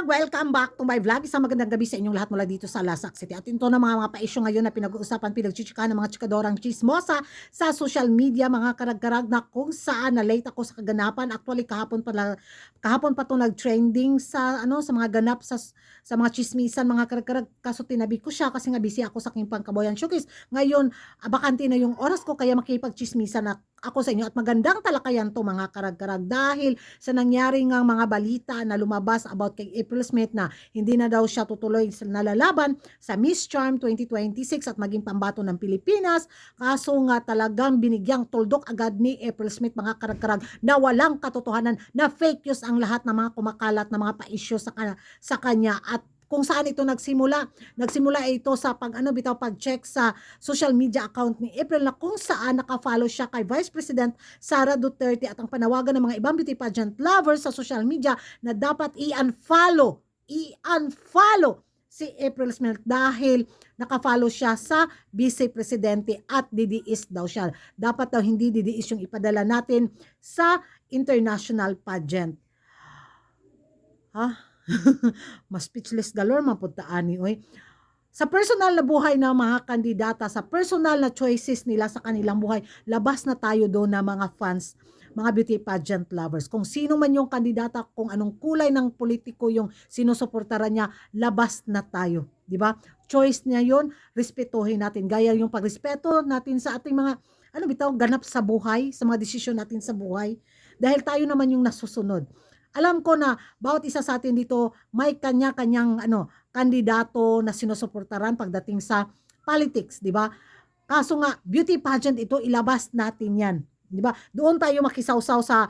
vlog! Welcome back to my vlog. Isang magandang gabi sa inyong lahat mula dito sa Lasak City. At ito na mga pa-issue ngayon na pinag-uusapan, pinagchichika ng mga chikadorang chismosa sa social media, mga karag-karag na kung saan na-late ako sa kaganapan. Actually, kahapon pa to nag-trending sa sa mga ganap sa mga chismisan, mga karag-karag. Kaso tinabi ko siya kasi nga busy ako sa aking pangkaboyan showcase. Ngayon, bakante na yung oras ko kaya makipag-chismisan na ako sa inyo at magandang talakayan to mga karag-karag dahil sa nangyari ng mga balita na lumabas about kay April Smith na hindi na daw siya tutuloy sa nalalaban sa Miss Charm 2026 at maging pambato ng Pilipinas. Kaso nga talagang binigyang tuldok agad ni April Smith mga karag-karag na walang katotohanan, na fake news ang lahat ng mga kumakalat na mga pa-issue sa kanya. At kung saan ito nagsimula ito sa pag-check sa social media account ni April na kung saan naka-follow siya kay Vice President Sara Duterte at ang panawagan ng mga ibang beauty pageant lovers sa social media na dapat i-unfollow si April Smith dahil naka-follow siya sa Vice Presidente at didiis daw siya. Dapat daw hindi didiis yung ipadala natin sa international pageant. Mas speechless galore mapunta ani oy. Sa personal na buhay ng mga kandidata, sa personal na choices nila sa kanilang buhay, labas na tayo doon na mga fans, mga beauty pageant lovers. Kung sino man yung kandidata, kung anong kulay ng politiko yung sinusuportaran niya, labas na tayo, di ba? Choice niya yun, respetuhin natin. Gaya yung pagrespeto natin sa ating mga ganap sa buhay, sa mga desisyon natin sa buhay, dahil tayo naman yung nasusunod. Alam ko na bawat isa sa atin dito may kanya-kanyang kandidato na sinusuportaran pagdating sa politics, di ba? Kaso nga beauty pageant ito, ilabas natin 'yan, di ba? Doon tayo makisawsaw sa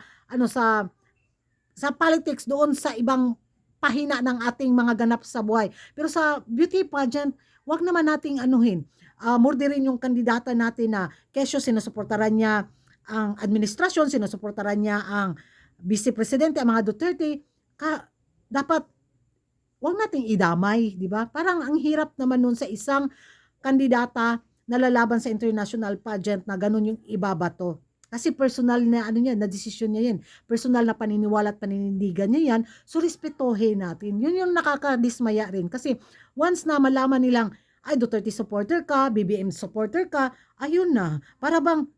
sa politics, doon sa ibang pahina ng ating mga ganap sa buhay. Pero sa beauty pageant, wag naman nating murderin yung kandidata natin na kesyo sinusuportaran niya ang administrasyon, sinusuportaran niya ang Vice Presidente, ang mga Duterte, dapat wag nating idamay, di ba? Parang ang hirap naman nun sa isang kandidata na lalaban sa international pageant na ganun yung ibabato. Kasi personal na na desisyon niya yan. Personal na paniniwala at paninindigan niya yan. So respetuhin natin. Yun yung nakakadismaya rin. Kasi once na malaman nilang, ay Duterte supporter ka, BBM supporter ka, ayun na. Para bang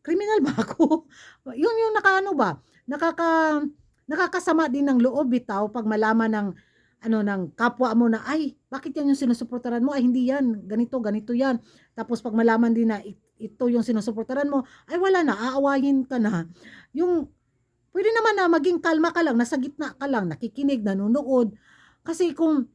criminal ba ako? Yun yung nakakasama din ng loob bitaw pag malaman ng kapwa mo na ay bakit yan yung sinusuportaran mo, ay hindi yan, ganito yan. Tapos pag malaman din na ito yung sinusuportaran mo, ay wala na, aawayin ka na. Yung pwede naman na maging kalma ka lang, nasa gitna ka lang, nakikinig, nanonood. Kasi kung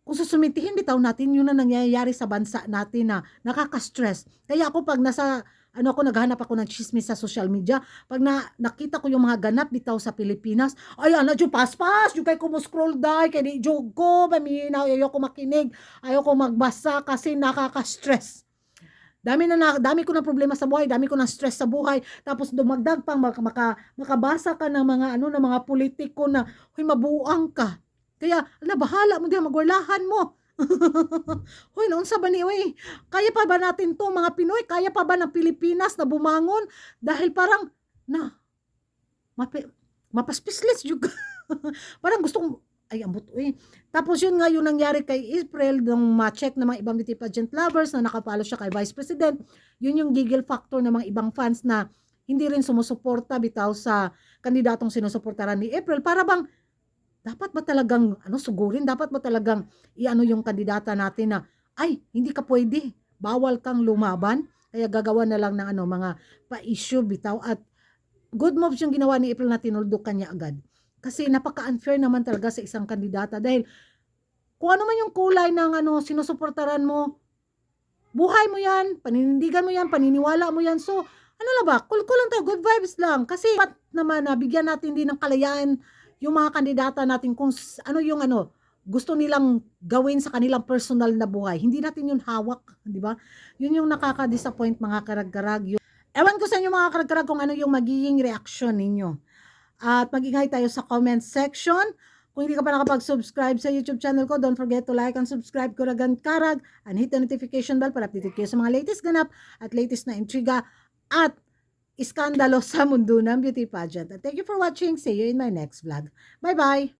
susumitihin bitaw natin, yun na nangyayari sa bansa natin na nakaka-stress. Kaya ako pag naghahanap ako ng chismis sa social media, pag nakita ko yung mga ganap bitaw sa Pilipinas, ay yung paspas, yung kay kumuscroll dahil, kay di jog ko, maminaw, ayoko makinig, ayoko magbasa kasi nakaka-stress. Dami ko ng problema sa buhay, dami ko ng stress sa buhay, tapos dumagdag pang makabasa ka ng ng mga politiko na, huy, mabuang ka. Kaya, bahala mo diyan, magwalahan mo. Hoy, naunsa ba ni oy? Kaya pa ba natin to mga Pinoy? Kaya pa ba ng Pilipinas na bumangon? Dahil parang mapaspislis juga. Parang gustong ay ambot oy. Tapos yun nga yung nangyari kay April nung ma-check ng mga ibang beauty pageant lovers na nakapalo siya kay Vice President. Yun yung giggle factor ng mga ibang fans na hindi rin sumusuporta bitaw sa kandidatong sinusuportaran ni April. Para bang dapat ba talagang sugurin? Dapat ba talagang yung kandidata natin na ay hindi ka pwede, bawal kang lumaban, kaya gagawa na lang ng mga pa-issue bitaw. At good moves yung ginawa ni April na tinuldukan niya agad. Kasi napaka-unfair naman talaga sa isang kandidata dahil kung ano man yung kulay ng sinusuportaran mo, buhay mo yan, paninindigan mo yan, paniniwala mo yan. So, cool lang tayo, good vibes lang. Kasi naman bigyan natin din ng kalayaan yung mga kandidata natin kung yung gusto nilang gawin sa kanilang personal na buhay. Hindi natin yun hawak, di ba? Yun yung nakaka-disappoint mga karag-karag. Ewan ko sa inyo mga karag-karag kung ano yung magiging reaction ninyo. At mag-ingay tayo sa comment section. Kung hindi ka pa nakapag-subscribe sa YouTube channel ko, don't forget to like and subscribe Kuragan Karag and hit the notification bell para updated kayo sa mga latest ganap at latest na intriga at iskandalo sa mundo ng beauty pageant. And thank you for watching. See you in my next vlog. Bye-bye!